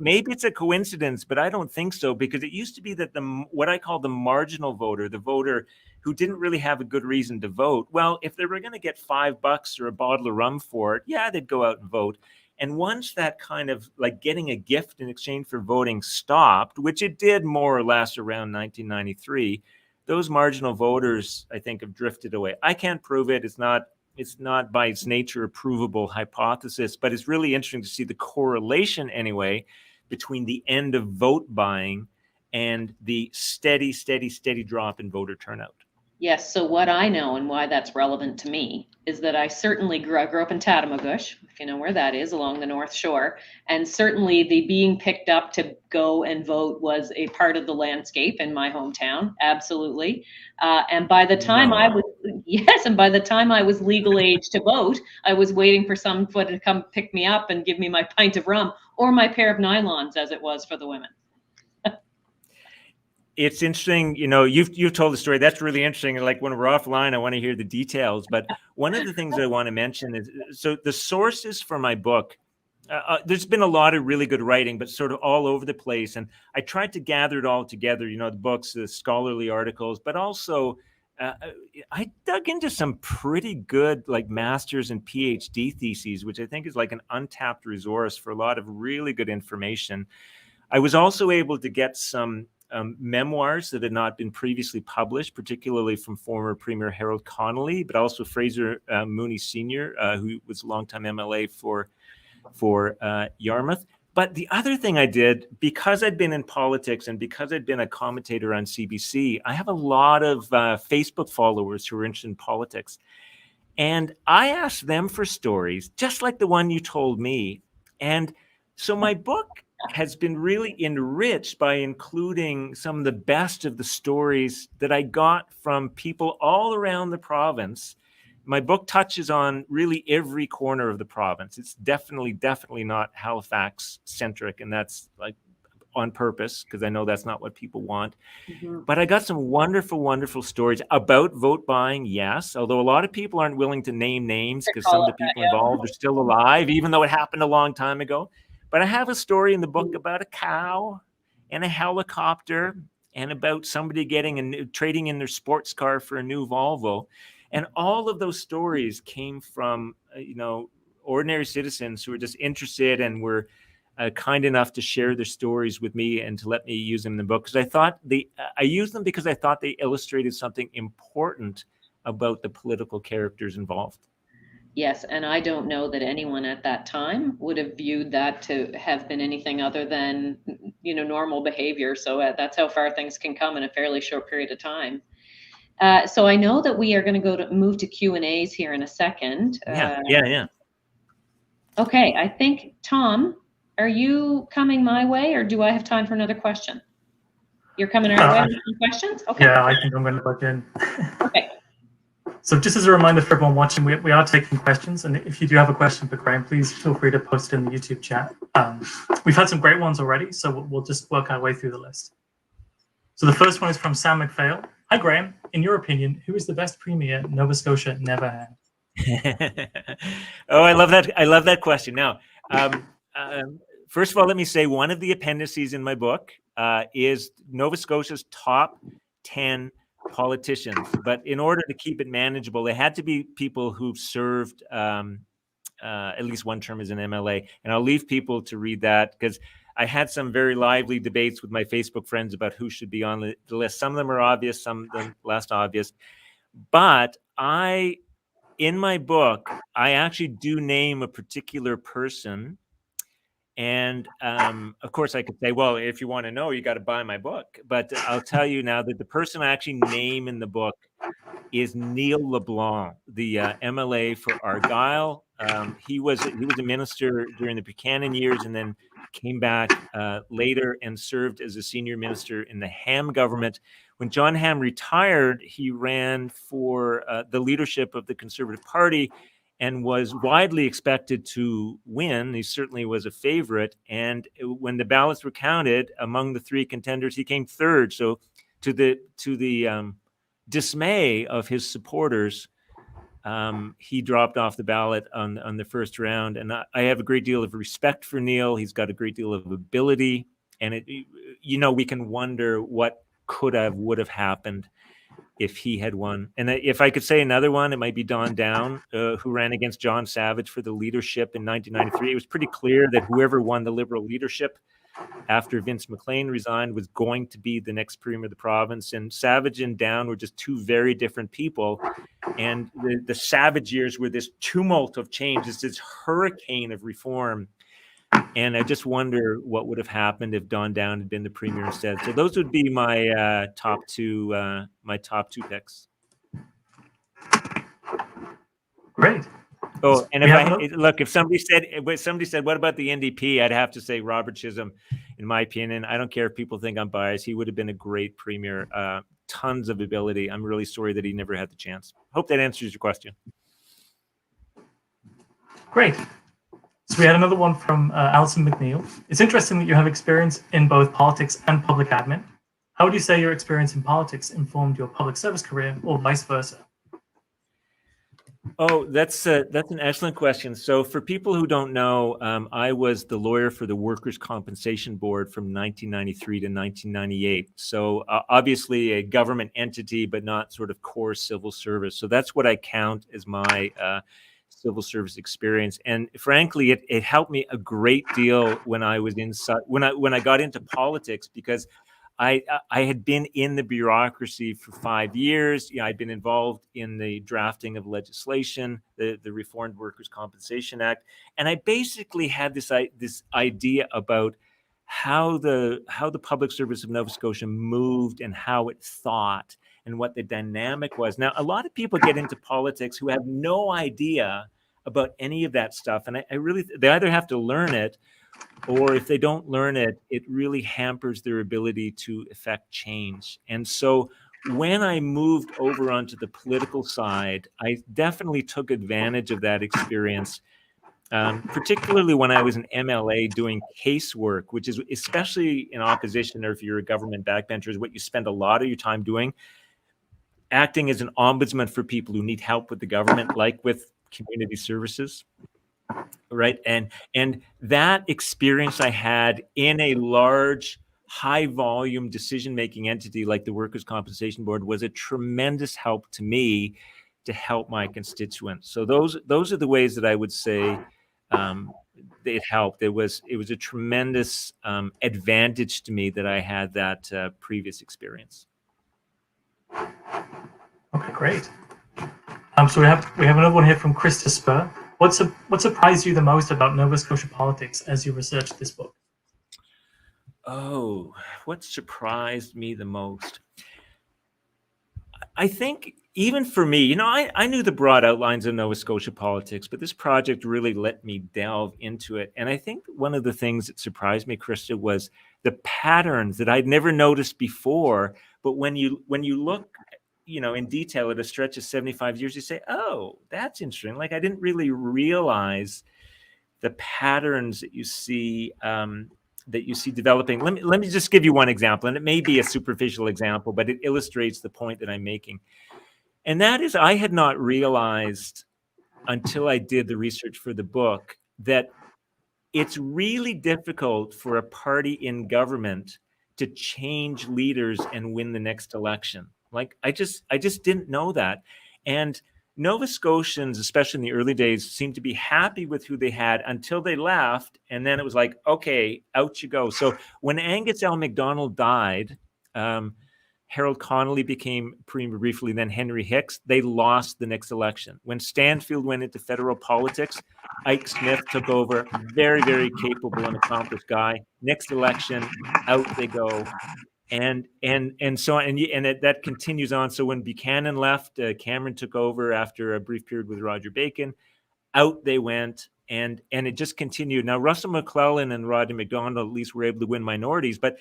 it's a coincidence, but I don't think so, because it used to be that what I call the marginal voter, the voter who didn't really have a good reason to vote, well, if they were going to get $5 or a bottle of rum for it, yeah, they'd go out and vote. And once that kind of like getting a gift in exchange for voting stopped, which it did more or less around 1993. Those marginal voters, I think, have drifted away. I can't prove it. It's not by its nature a provable hypothesis, but it's really interesting to see the correlation anyway between the end of vote buying and the steady drop in voter turnout. Yes. So what I know and why that's relevant to me is that I certainly grew up in Tatamagouche, if you know where that is, along the North Shore. And certainly the being picked up to go and vote was a part of the landscape in my hometown. Absolutely. And by the time by the time I was legal age to vote, I was waiting for someone to come pick me up and give me my pint of rum or my pair of nylons, as it was for the women. It's interesting, you've told the story. That's really interesting. And like when we're offline, I want to hear the details. But one of the things I want to mention is, so the sources for my book, there's been a lot of really good writing, but sort of all over the place. And I tried to gather it all together, the books, the scholarly articles, but also I dug into some pretty good like master's and PhD theses, which I think is like an untapped resource for a lot of really good information. I was also able to get some memoirs that had not been previously published, particularly from former Premier Harold Connolly, but also Fraser Mooney Sr., who was a longtime MLA for Yarmouth. But the other thing I did, because I'd been in politics and because I'd been a commentator on CBC, I have a lot of Facebook followers who are interested in politics. And I asked them for stories, just like the one you told me. And so my book has been really enriched by including some of the best of the stories that I got from people all around the province. My book touches on really every corner of the province. It's definitely not Halifax centric, and that's like on purpose because I know that's not what people want. Mm-hmm. But I got some wonderful stories about vote buying, yes, although a lot of people aren't willing to name names because some of the people involved are still alive, even though it happened a long time ago. But I have a story in the book about a cow and a helicopter and about somebody trading in their sports car for a new Volvo. And all of those stories came from, ordinary citizens who were just interested and were kind enough to share their stories with me and to let me use them in the book. Because I used them because I thought they illustrated something important about the political characters involved. Yes, and I don't know that anyone at that time would have viewed that to have been anything other than, normal behavior. So that's how far things can come in a fairly short period of time. So I know that we are going to move to Q&As here in a second. Yeah. Okay, I think, Tom, are you coming my way, or do I have time for another question? You're coming our way with some questions? Okay. Yeah, I think I'm going to plug in. Okay. So just as a reminder for everyone watching, we are taking questions. And if you do have a question for Graham, please feel free to post it in the YouTube chat. We've had some great ones already, so we'll just work our way through the list. So the first one is from Sam McPhail. Hi, Graham. In your opinion, who is the best premier Nova Scotia never had? Oh, I love that. I love that question. Now, first of all, let me say one of the appendices in my book is Nova Scotia's top 10 politicians. But in order to keep it manageable, they had to be people who've served at least one term as an MLA. And I'll leave people to read that, because I had some very lively debates with my Facebook friends about who should be on the list. Some of them are obvious, some of them less obvious. But in my book, I actually do name a particular person. And of course, I could say, well, if you want to know, you got to buy my book. But I'll tell you now that the person I actually name in the book is Neil LeBlanc, the MLA for Argyll. He was a minister during the Buchanan years, and then came back later and served as a senior minister in the Ham government. When John Ham retired, he ran for the leadership of the Conservative Party and was widely expected to win. He certainly was a favorite. And when the ballots were counted, among the three contenders, he came third. So to the dismay of his supporters, he dropped off the ballot on the first round. And I have a great deal of respect for Neil. He's got a great deal of ability. And we can wonder what would have happened if he had won. And if I could say another one, it might be Don Down, who ran against John Savage for the leadership in 1993. It was pretty clear that whoever won the Liberal leadership after Vince McLean resigned was going to be the next premier of the province. And Savage and Down were just two very different people. And the Savage years were this tumult of change, this hurricane of reform. And I just wonder what would have happened if Don Down had been the premier instead. So those would be my top two picks. Great. Oh, and if somebody said, what about the NDP? I'd have to say Robert Chisholm, in my opinion. I don't care if people think I'm biased. He would have been a great premier. Tons of ability. I'm really sorry that he never had the chance. Hope that answers your question. Great. So we had another one from Alison McNeil. It's interesting that you have experience in both politics and public admin. How would you say your experience in politics informed your public service career, or vice versa? Oh, that's an excellent question. So for people who don't know, I was the lawyer for the Workers' Compensation Board from 1993 to 1998. So obviously a government entity, but not sort of core civil service. So that's what I count as my civil service experience. And frankly, it helped me a great deal when I was when I got into politics, because I had been in the bureaucracy for 5 years. I'd been involved in the drafting of legislation, the Reformed Workers' Compensation Act, and I basically had this idea about how the public service of Nova Scotia moved and how it thought and what the dynamic was. Now, a lot of people get into politics who have no idea about any of that stuff, and they either have to learn it, or if they don't learn it, it really hampers their ability to effect change. And so when I moved over onto the political side, I definitely took advantage of that experience, particularly when I was an MLA doing casework, which is, especially in opposition, or if you're a government backbencher, is what you spend a lot of your time doing, acting as an ombudsman for people who need help with the government, like with community services. Right. And that experience I had in a large, high volume decision-making entity like the Workers' Compensation Board was a tremendous help to me to help my constituents. So those are the ways that I would say it helped. It was a tremendous advantage to me that I had that previous experience. Okay, great. So we have another one here from Krista Spur. What surprised you the most about Nova Scotia politics as you researched this book? Oh, what surprised me the most? I think even for me, I knew the broad outlines of Nova Scotia politics, but this project really let me delve into it. And I think one of the things that surprised me, Krista, was the patterns that I'd never noticed before. But when you look in detail at a stretch of 75 years, you say, oh, that's interesting. Like, I didn't really realize the patterns that you see developing. Let me just give you one example, and it may be a superficial example, but it illustrates the point that I'm making. And that is, I had not realized until I did the research for the book that it's really difficult for a party in government to change leaders and win the next election. Like I just didn't know that. And Nova Scotians, especially in the early days, seemed to be happy with who they had until they left. And then it was like, okay, out you go. So when Angus L. Macdonald died, Harold Connolly became premier briefly, then Henry Hicks. They lost the next election. When Stanfield went into federal politics, Ike Smith took over, very, very capable and accomplished guy. Next election, out they go. And so that continues on. So when Buchanan left, Cameron took over after a brief period with Roger Bacon. Out they went, and it just continued. Now Russell McClellan and Rodney MacDonald at least were able to win minorities, but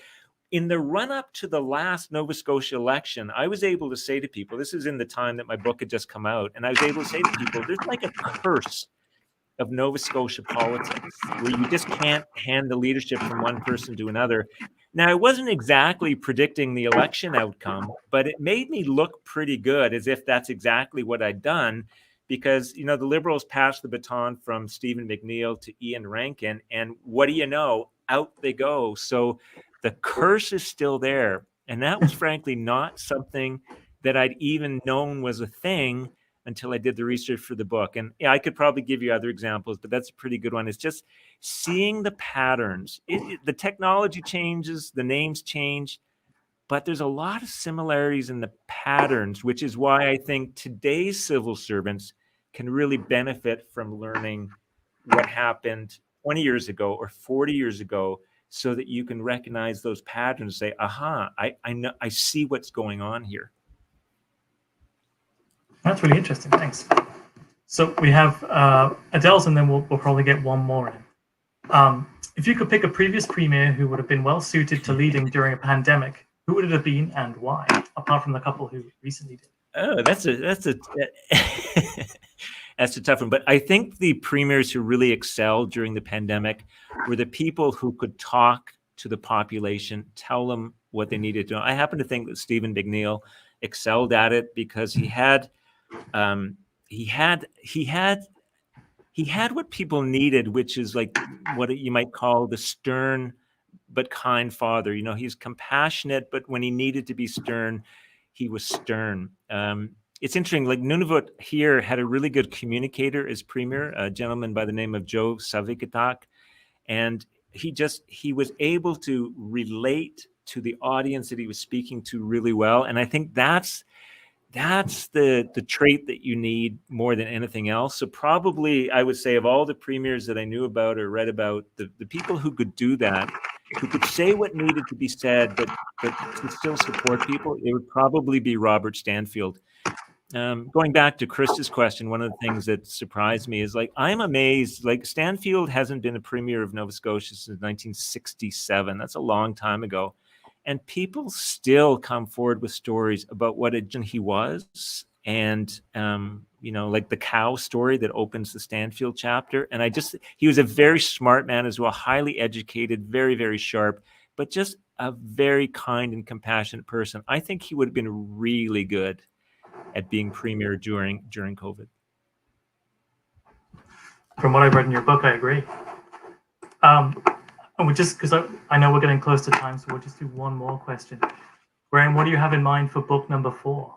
in the run-up to the last Nova Scotia election, I was able to say to people, this is in the time that my book had just come out, and I was able to say to people, there's like a curse of Nova Scotia politics where you just can't hand the leadership from one person to another. Now, I wasn't exactly predicting the election outcome, but it made me look pretty good, as if that's exactly what I'd done, because, the Liberals passed the baton from Stephen McNeil to Ian Rankin, and what do you know? Out they go. So the curse is still there. And that was frankly not something that I'd even known was a thing until I did the research for the book. And I could probably give you other examples, but that's a pretty good one. It's just seeing the patterns. The technology changes, the names change, but there's a lot of similarities in the patterns, which is why I think today's civil servants can really benefit from learning what happened 20 years ago or 40 years ago, so that you can recognize those patterns and say, aha, I know, I see what's going on here. That's really interesting. Thanks. So we have Adele's, and then we'll probably get one more in. If you could pick a previous premier who would have been well suited to leading during a pandemic, who would it have been and why? Apart from the couple who recently did. Oh, that's a that's a tough one. But I think the premiers who really excelled during the pandemic were the people who could talk to the population, tell them what they needed to know. I happen to think that Stephen McNeil excelled at it because he had what people needed, which is like what you might call the stern but kind father. He's compassionate, but when he needed to be stern, he was stern. It's interesting, like Nunavut here had a really good communicator as premier, a gentleman by the name of Joe Savikatak. And he was able to relate to the audience that he was speaking to really well. And I think that's the trait that you need more than anything else. So probably I would say of all the premiers that I knew about or read about, the people who could do that, who could say what needed to be said, but to still support people, it would probably be Robert Stanfield. Going back to Chris's question, one of the things that surprised me is I'm amazed, Stanfield hasn't been a premier of Nova Scotia since 1967. That's a long time ago. And people still come forward with stories about what he was. And, like the cow story that opens the Stanfield chapter. And he was a very smart man as well, highly educated, very, very sharp, but just a very kind and compassionate person. I think he would have been really good at being premier during COVID. From what I've read in your book, I agree. And we just, because I know we're getting close to time, so we'll just do one more question. Graham, what do you have in mind for book number 4?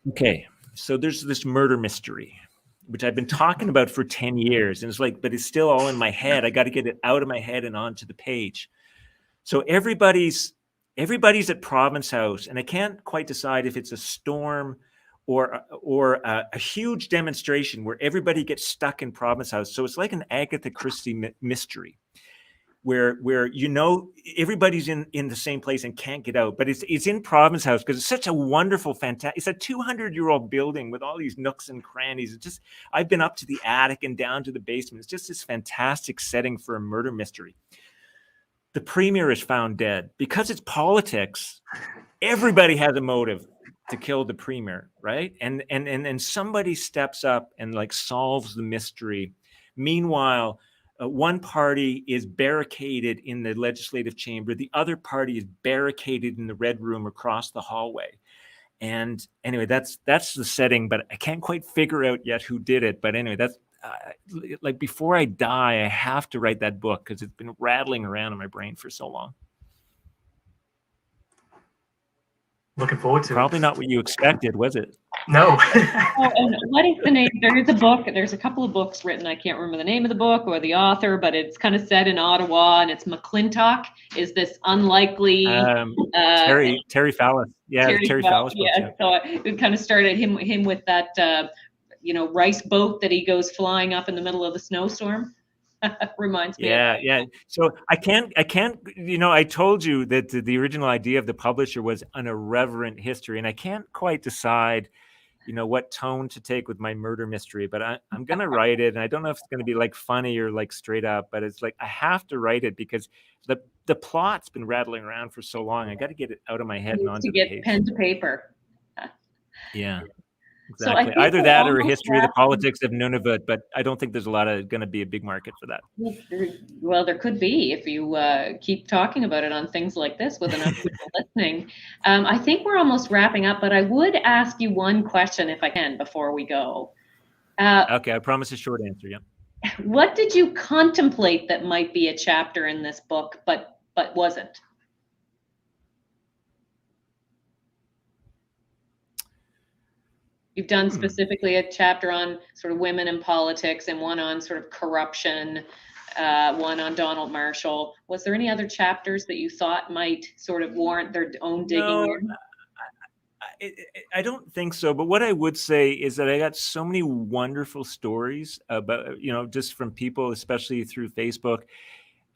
Okay, so there's this murder mystery, which I've been talking about for 10 years. And it's but it's still all in my head. I got to get it out of my head and onto the page. So everybody's at Province House, and I can't quite decide if it's a storm or a huge demonstration where everybody gets stuck in Province House. So it's like an Agatha Christie mystery, where everybody's in the same place and can't get out. But it's in Province House because it's such a wonderful, fantastic. It's a 200-year-old building with all these nooks and crannies. It's just, I've been up to the attic and down to the basement. It's just this fantastic setting for a murder mystery. The premier is found dead. Because it's politics, everybody has a motive to kill the premier, right? And somebody steps up and solves the mystery. Meanwhile, one party is barricaded in the legislative chamber. The other party is barricaded in the red room across the hallway. And anyway, that's the setting, but I can't quite figure out yet who did it. But anyway, like before I die, I have to write that book because it's been rattling around in my brain for so long. Looking forward to Probably it. not what you expected, was it? No. Oh, and what is the name? There is a book. There's a couple of books written. I can't remember the name of the book or the author, but it's kind of set in Ottawa, and it's McClintock. Is this unlikely? Terry Fallis. Yeah, Terry Fallis. Yeah. So it kind of started him with that rice boat that he goes flying up in the middle of the snowstorm. Reminds me. Yeah. So I can't. I told you that the original idea of the publisher was an irreverent history, and I can't quite decide, what tone to take with my murder mystery. But I'm gonna write it, and I don't know if it's gonna be like funny or like straight up. But it's like I have to write it because the plot's been rattling around for so long. I got to get it out of my head and onto the page. Pen to paper. Yeah. So Exactly. Either that or a history of the politics of Nunavut, but I don't think there's going to be a big market for that. Well, there could be if you keep talking about it on things like this with enough people listening. I think we're almost wrapping up, but I would ask you one question if I can before we go. Okay, I promise a short answer. Yeah. What did you contemplate that might be a chapter in this book, but wasn't? You've done specifically a chapter on sort of women in politics and one on sort of corruption, one on Donald Marshall. Was there any other chapters that you thought might sort of warrant their own digging in? I don't think so. But what I would say is that I got so many wonderful stories about, just from people, especially through Facebook.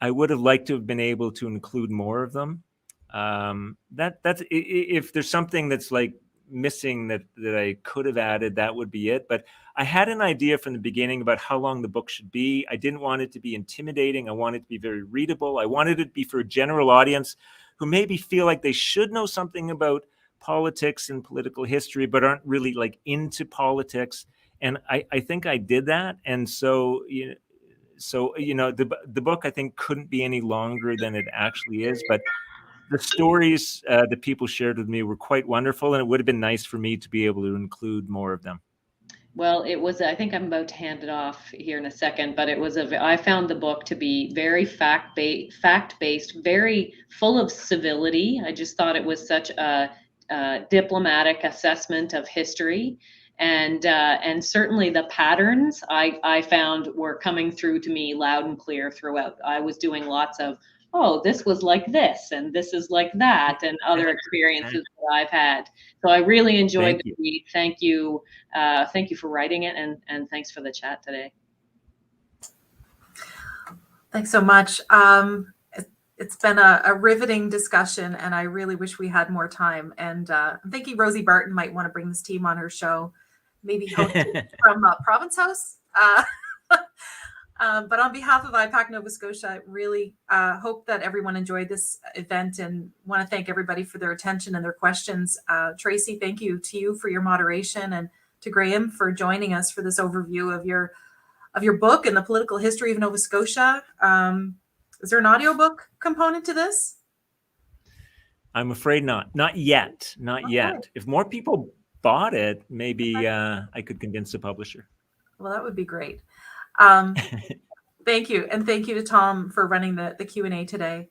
I would have liked to have been able to include more of them. That's if there's something that's like missing that I could have added, that would be it. But I had an idea from the beginning about how long the book should be. I didn't want it to be intimidating. I wanted it to be very readable. I wanted it to be for a general audience who maybe feel like they should know something about politics and political history, but aren't really like into politics. And I think I did that. And so, the book I think couldn't be any longer than it actually is. But the stories that people shared with me were quite wonderful, and it would have been nice for me to be able to include more of them. Well, it was, I think I'm about to hand it off here in a second, but I found the book to be very fact-based, very full of civility. I just thought it was such a diplomatic assessment of history. And certainly the patterns I found were coming through to me loud and clear throughout. I was doing lots of, oh, this was like this, and this is like that, and other experiences that I've had. So I really enjoyed the read. Thank you. Thank you for writing it, and thanks for the chat today. Thanks so much. It's been a riveting discussion, and I really wish we had more time. And I'm thinking Rosie Barton might want to bring this team on her show, maybe host it from Province House. But on behalf of IPAC Nova Scotia, I really hope that everyone enjoyed this event and want to thank everybody for their attention and their questions. Tracy, thank you to you for your moderation, and to Graham for joining us for this overview of your book and the political history of Nova Scotia. Is there an audiobook component to this? I'm afraid not. Not yet. Not yet. Right. If more people bought it, maybe I could convince the publisher. Well, that would be great. Thank you. And thank you to Tom for running the Q&A today.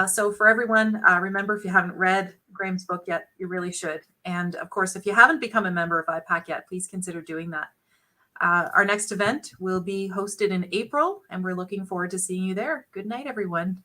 So for everyone, remember, if you haven't read Graham's book yet, you really should. And of course, if you haven't become a member of IPAC yet, please consider doing that. Our next event will be hosted in April, and we're looking forward to seeing you there. Good night, everyone.